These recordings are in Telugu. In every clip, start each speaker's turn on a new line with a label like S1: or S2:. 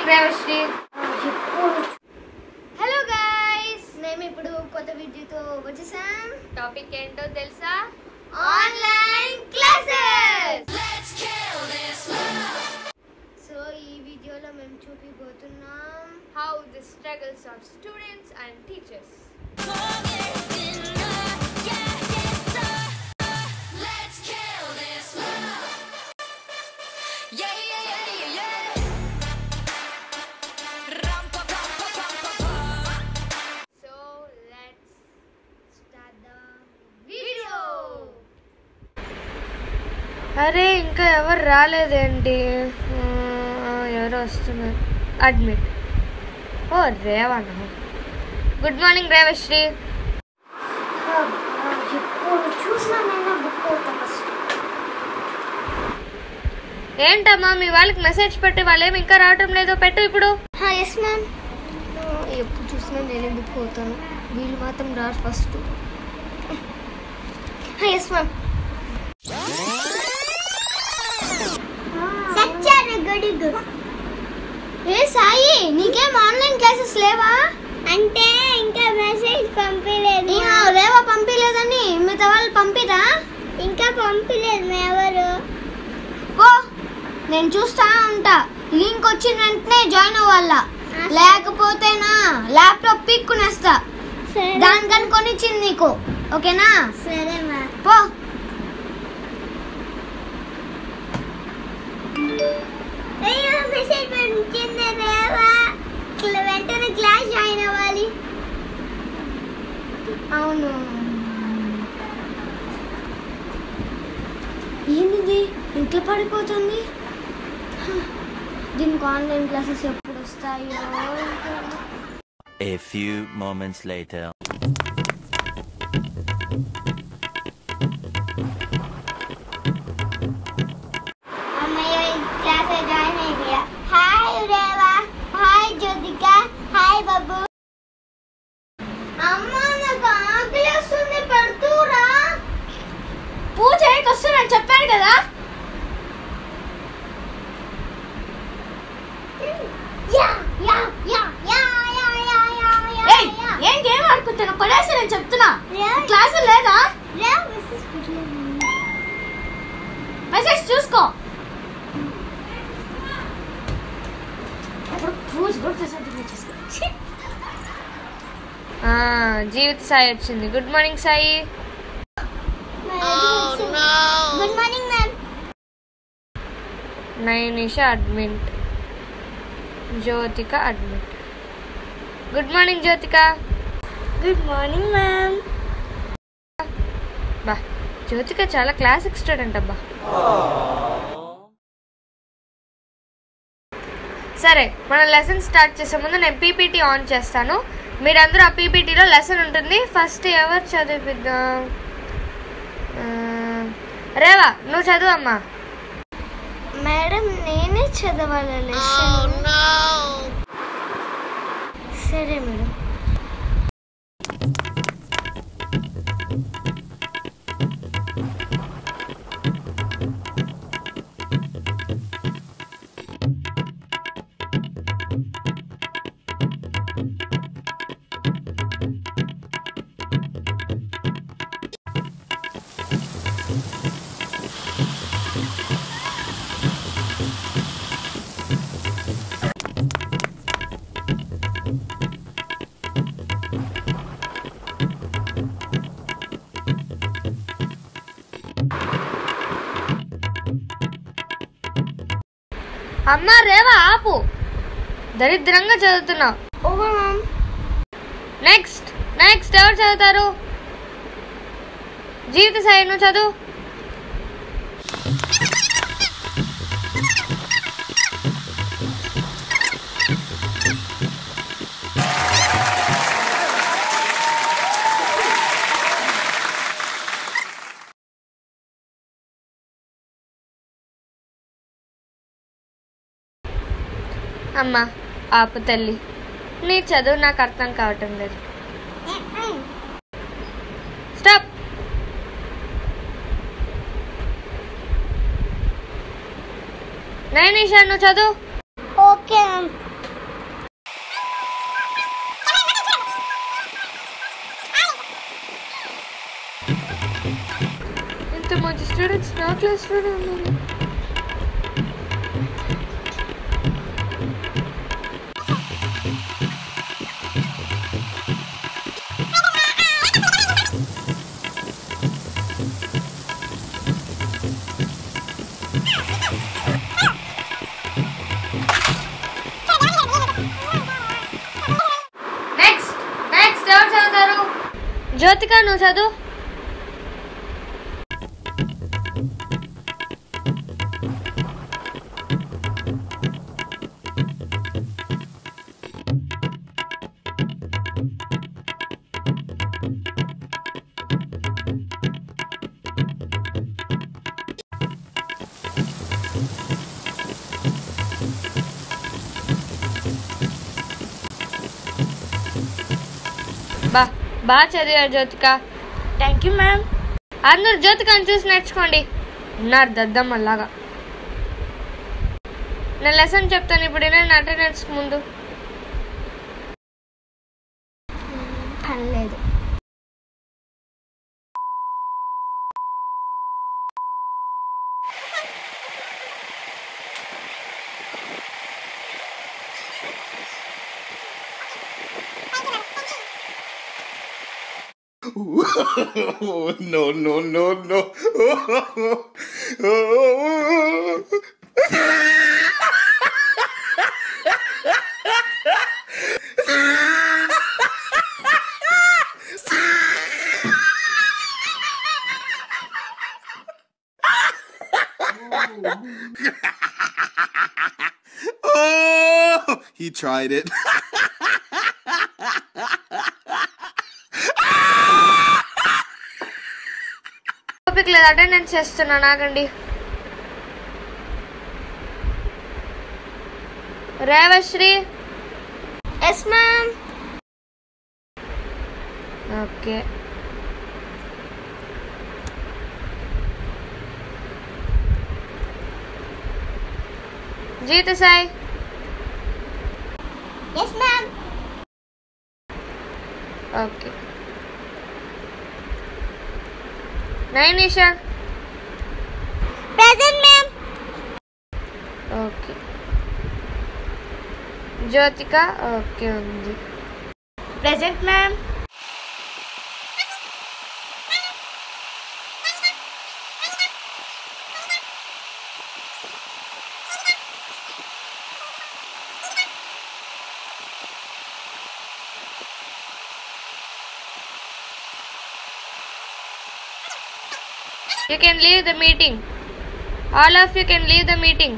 S1: మార్నింగ్ రేవశ్రీ.
S2: హలో గైస్, మేము ఇప్పుడు కొత్త వీడియోతో వచ్చేసాం.
S1: టాపిక్ ఏంటో తెలుసా?
S2: Online classes. సో ఈ వీడియోలో మేము చూపిపోతున్నాం
S1: how the struggles of students and teachers. అరే ఇంకా ఎవరు రాలేదేంటి? ఎవరు వస్తున్నారు? అడ్మిట్. ఓ రేవణ. Good morning Revashri. ఏంటమ్మా మీ వాళ్ళకి మెసేజ్ పెట్టి వాళ్ళేమి ఇంకా రావటం లేదో? పెట్టు ఇప్పుడు.
S2: Yes ma'am. ఎప్పుడు చూసినా నేనే బుక్ అవుతాను, వీళ్ళు మాత్రం రారు ఫస్ట్. Yes ma'am. ఏ సాయి, నీకేం ఆన్లైన్ క్లాసెస్ లేవా? అంటే ఇంకా మెసేజ్ పంపించలేదు. లేవా? పంపించలేదని మిగతా వాళ్ళు పంపిరా? ఇంకా పంపించలేదు ఎవరు. ఓ నేను చూస్తా ఉంటా, లింక్ వచ్చిన వెంటనే జాయిన్ అవ్వాలా, లేకపోతేనా ల్యాప్టాప్ పీక్కునేస్తా. దానికని కొనిచ్చింది నీకు, ఓకేనా? సరే మా పో. మెసేజ్ పంపించింది రేవా, వెంటనే క్లాస్ జాయిన్ అవ్వాలి. అవును. ఏంది ఇంట్లో పడిపోతుంది? దీనికి ఆన్లైన్ క్లాసెస్ ఎప్పుడు వస్తాయో.
S3: A few moments later.
S2: Hi Reva, hi Jyothika, hi బాబు. అమ్మ నాకు ఆకలి వస్తుంది, పడుతురా. పూజ వస్తున్నాను చెప్పాను కదా. ఏం గేమ్ ఆడుకుంటాను? పడేసి నేను చెప్తున్నా. క్లాసు లేదా? మెసేజ్ చూసుకో.
S1: జీవిత సాయి వచ్చింది. Good morning Sai.
S2: Good morning ma'am.
S1: Nainisha admit, Jyothika admit. Good morning Jyothika.
S2: Good morning ma'am.
S1: బా జ్యోతిక చాలా క్లాసిక్ స్టూడెంట్ అబ్బా. సరే, మన లెసన్ స్టార్ట్ చేసే ముందు నేను పీపీటీ ఆన్ చేస్తాను. మీరందరూ ఆ పీపీటీలో లెసన్ ఉంటుంది. ఫస్ట్ ఎవరు చదివిద్దాం? రేవా నువ్వు చదువు అమ్మా.
S2: మేడం నేనే చదవాలి లెసన్. సరే మేడం.
S1: అమ్మా రేవా ఆపు, దరిద్రంగా చదువుతున్నావు.
S2: Okay ma'am.
S1: నెక్స్ట్ నెక్స్ట్ ఎవరు చదువుతారు? జీవిత సాయి నువ్వు చదువు. అమ్మా ఆపు తల్లి, నీ చదువు నాకు అర్థం కావటం లేదు. స్టాప్. నైనిషా నువ్వు చదువు.
S2: ఓకే
S1: క్లాస్మేట్స్ నా క్లాస్లోనే ఉన్నారు. నెక్స్ట్ ఎవరు చదువుతారు? జ్యోతిక నువ్వు చదువు. బాగా చదివారు జ్యోతిక.
S2: Thank you ma'am.
S1: అందరు జ్యోతికని చూసి నేర్చుకోండి. ఉన్నారు దద్దమ్మలాగా. నేను లెసన్ చెప్తాను ఇప్పుడు. నేను అటెండెన్స్ ముందు
S2: పర్లేదు.
S4: No, no, no, no. Oh, he tried it.
S1: Topic లేదు, అటెండెన్స్ చేస్తున్నా. నాగండి. Revasri.
S2: Yes ma'am.
S1: Okay. Jeethu Sai.
S2: Yes ma'am.
S1: Okay. Nainisha.
S2: Present ma'am.
S1: Okay. Jyothika. Okay ఉంది.
S2: Present ma'am.
S1: You can leave the meeting. All of you can leave the meeting.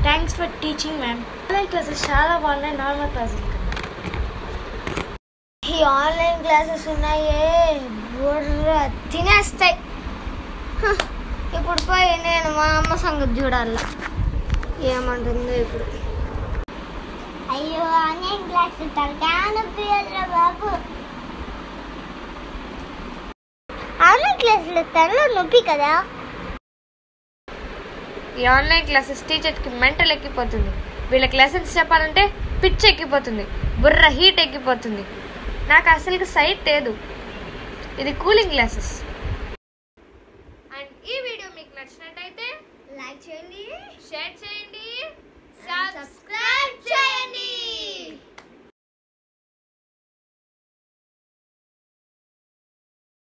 S2: Thanks for teaching ma'am. Online classes చాలా బాగున్నాయి నార్మల్ క్లాసెస్ కన్నా. ఈ ఆన్లైన్ క్లాసెస్ ఉన్నాయే బుర్ర తినేస్తాయి. ఇప్పుడు పోయి నేను మా అమ్మ సంగతి చూడాల ఏమంటుందో ఇప్పుడు. అయ్యో ఆన్లైన్ క్లాస్ తలకానొప్పిరా బాబు. ఆన్లైన్ క్లాసులు తనలో నొప్పి కదా.
S1: ఈ ఆన్లైన్ క్లాసెస్ టీచర్కి మెంటల్ ఎక్కిపోతుంది. వీళ్ళకి లెసన్స్ చెప్పాలంటే పిచ్చి ఎక్కిపోతుంది, బుర్ర హీట్ ఎక్కిపోతుంది. నాకు అసలుకి సైట్ లేదు. ఇది కూలింగ్ క్లాసెస్. అండ్ ఈ వీడియో మీకు నచ్చినట్టయితే
S2: లైక్ చేయండి,
S1: షేర్ చేయండి.